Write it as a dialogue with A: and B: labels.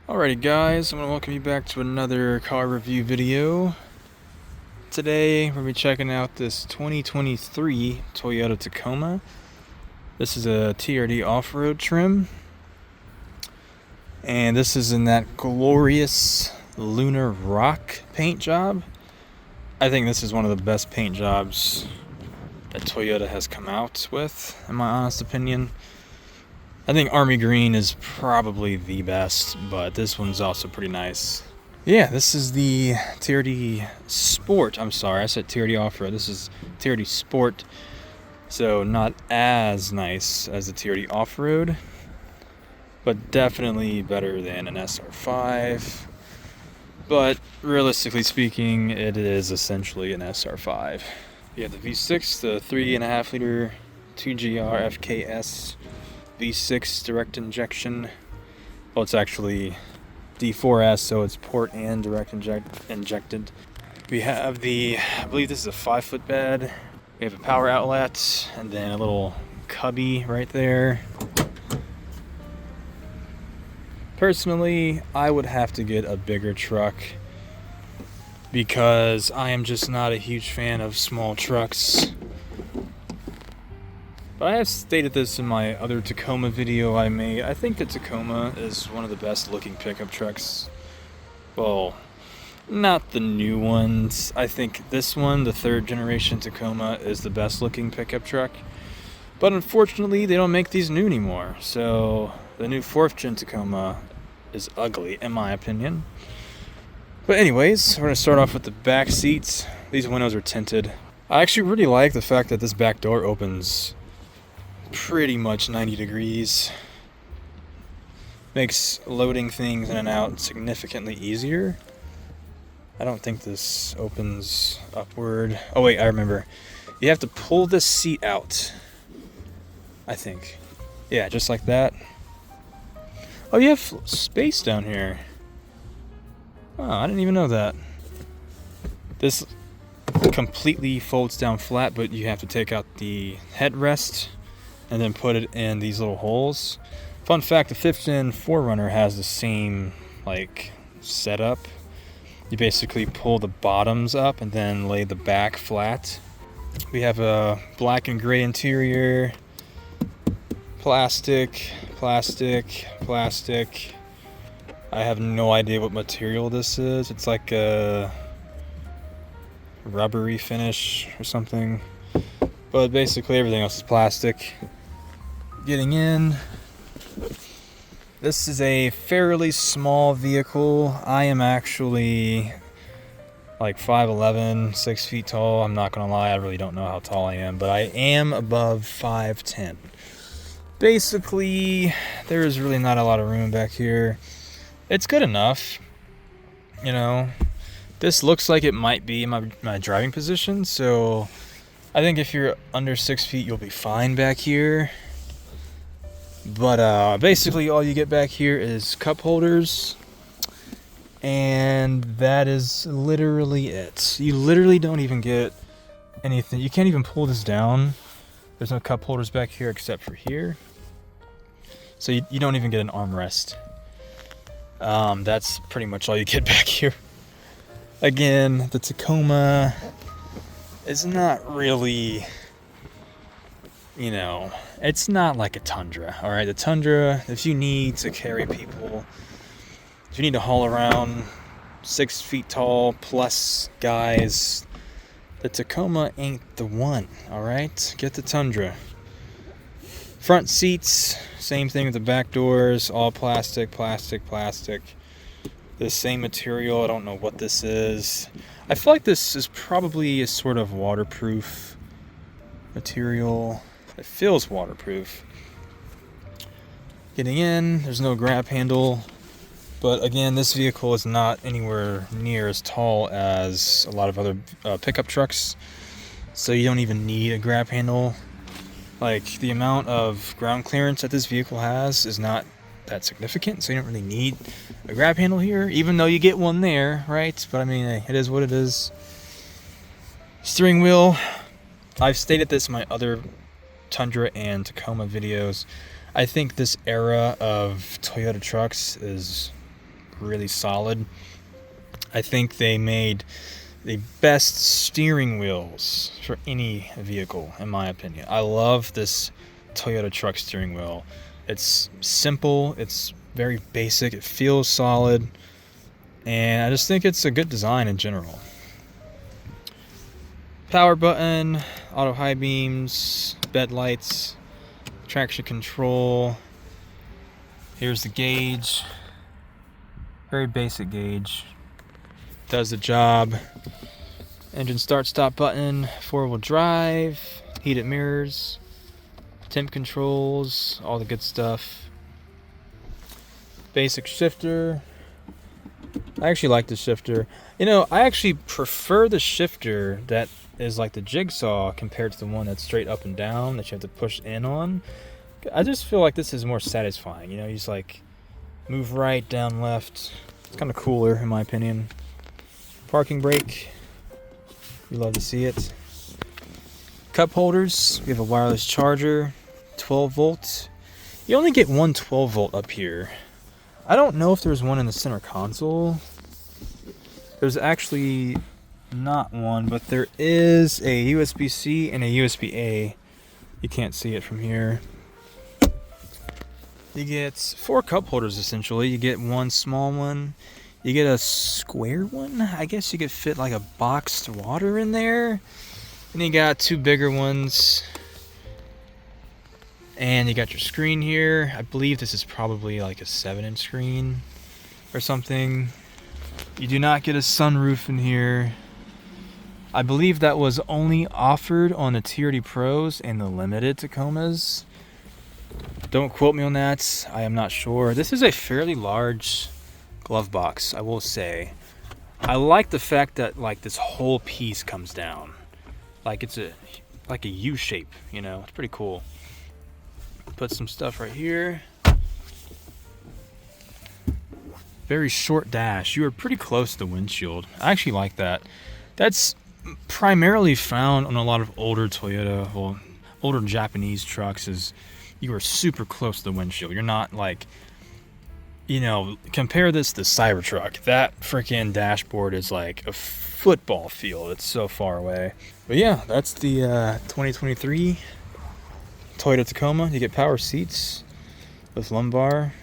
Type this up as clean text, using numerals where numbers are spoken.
A: Alrighty guys, I want to welcome you back to another car review video. Today we're going to be checking out this 2023 Toyota Tacoma. This is a TRD off-road trim. And this is in that glorious Lunar Rock paint job. I think this is one of the best paint jobs that Toyota has come out with, in my honest opinion. I think Army Green is probably the best, but this one's also pretty nice. Yeah, this is the TRD Sport. I'm sorry, I said TRD Off-Road. This is TRD Sport, so not as nice as the TRD Off-Road, but definitely better than an SR5. But realistically speaking, it is essentially an SR5. You have the V6, the 3.5 liter 2GR FKS V6 direct injection. Well, it's actually D4S, so it's port and direct injected. We have I believe this is a 5-foot bed. We have a power outlet and then a little cubby right there. Personally, I would have to get a bigger truck because I am just not a huge fan of small trucks. But I have stated this in my other Tacoma video I made. I think the Tacoma is one of the best looking pickup trucks. Well, not the new ones. I think this one, the 3rd generation Tacoma, is the best looking pickup truck. But unfortunately, they don't make these new anymore. So the new 4th gen Tacoma is ugly, in my opinion. But anyways, we're going to start off with the back seats. These windows are tinted. I actually really like the fact that this back door opens pretty much 90 degrees. Makes loading things in and out significantly easier. I don't think this opens upward. Oh wait, I remember. You have to pull this seat out, I think. Yeah, just like that. Oh, you have space down here. Oh, I didn't even know that. This completely folds down flat, but you have to take out the headrest and then put it in these little holes. Fun fact, the 5th gen 4Runner has the same setup. You basically pull the bottoms up and then lay the back flat. We have a black and gray interior. Plastic. I have no idea what material this is. It's like a rubbery finish or something. But basically everything else is plastic. Getting in, this is a fairly small vehicle. I am actually like 5'11", 6 feet tall. I'm not gonna lie, I really don't know how tall I am, but I am above 5'10". Basically, there is really not a lot of room back here. It's good enough, you know. This looks like it might be in my driving position, so I think if you're under 6 feet, you'll be fine back here. But basically all you get back here is cup holders, and that is literally it. You literally don't even get anything. You can't even pull this down. There's no cup holders back here except for here. So you don't even get an armrest. That's pretty much all you get back here. Again, the Tacoma is not really, you know, it's not like a Tundra, all right? The Tundra, if you need to carry people, if you need to haul around 6 feet tall plus guys, the Tacoma ain't the one, all right? Get the Tundra. Front seats, same thing with the back doors, all plastic. The same material, I don't know what this is. I feel like this is probably a sort of waterproof material. It feels waterproof. Getting in, there's no grab handle. But again, this vehicle is not anywhere near as tall as a lot of other pickup trucks. So you don't even need a grab handle. Like, the amount of ground clearance that this vehicle has is not that significant. So you don't really need a grab handle here, even though you get one there, right? But I mean, it is what it is. Steering wheel. I've stated this in my other Tundra and Tacoma videos. I think this era of Toyota trucks is really solid. I think they made the best steering wheels for any vehicle, in my opinion. I love this Toyota truck steering wheel. It's simple, it's very basic, it feels solid, and I just think it's a good design in general. Power button, auto high beams, bed lights, traction control. Here's the gauge. Very basic gauge. Does the job. Engine start stop button, 4-wheel drive, heated mirrors, temp controls, all the good stuff. Basic shifter. I actually like the shifter. You know, I actually prefer the shifter that is like the jigsaw compared to the one that's straight up and down that you have to push in on. I just feel like this is more satisfying. You know, you just like move right, down, left. It's kind of cooler in my opinion. Parking brake. You love to see it. Cup holders. We have a wireless charger, 12 volt. You only get one 12 volt up here. I don't know if there's one in the center console. There's actually not one, but there is a USB-C and a USB-A. You can't see it from here. You get 4 cup holders essentially. You get one small one. You get a square one. I guess you could fit like a boxed water in there. And you got 2 bigger ones. And you got your screen here. I believe this is probably like a 7-inch screen or something. You do not get a sunroof in here. I believe that was only offered on the TRD Pros and the limited Tacomas. Don't quote me on that. I am not sure. This is a fairly large glove box, I will say. I like the fact that like this whole piece comes down. Like it's a U shape, you know. It's pretty cool. Put some stuff right here. Very short dash. You are pretty close to the windshield. I actually like that. That's primarily found on a lot of older Toyota, well, older Japanese trucks, is you are super close to the windshield. You're not like, you know, compare this to Cybertruck. That freaking dashboard is like a football field. It's so far away. But yeah, that's the 2023 Toyota Tacoma. You get power seats with lumbar.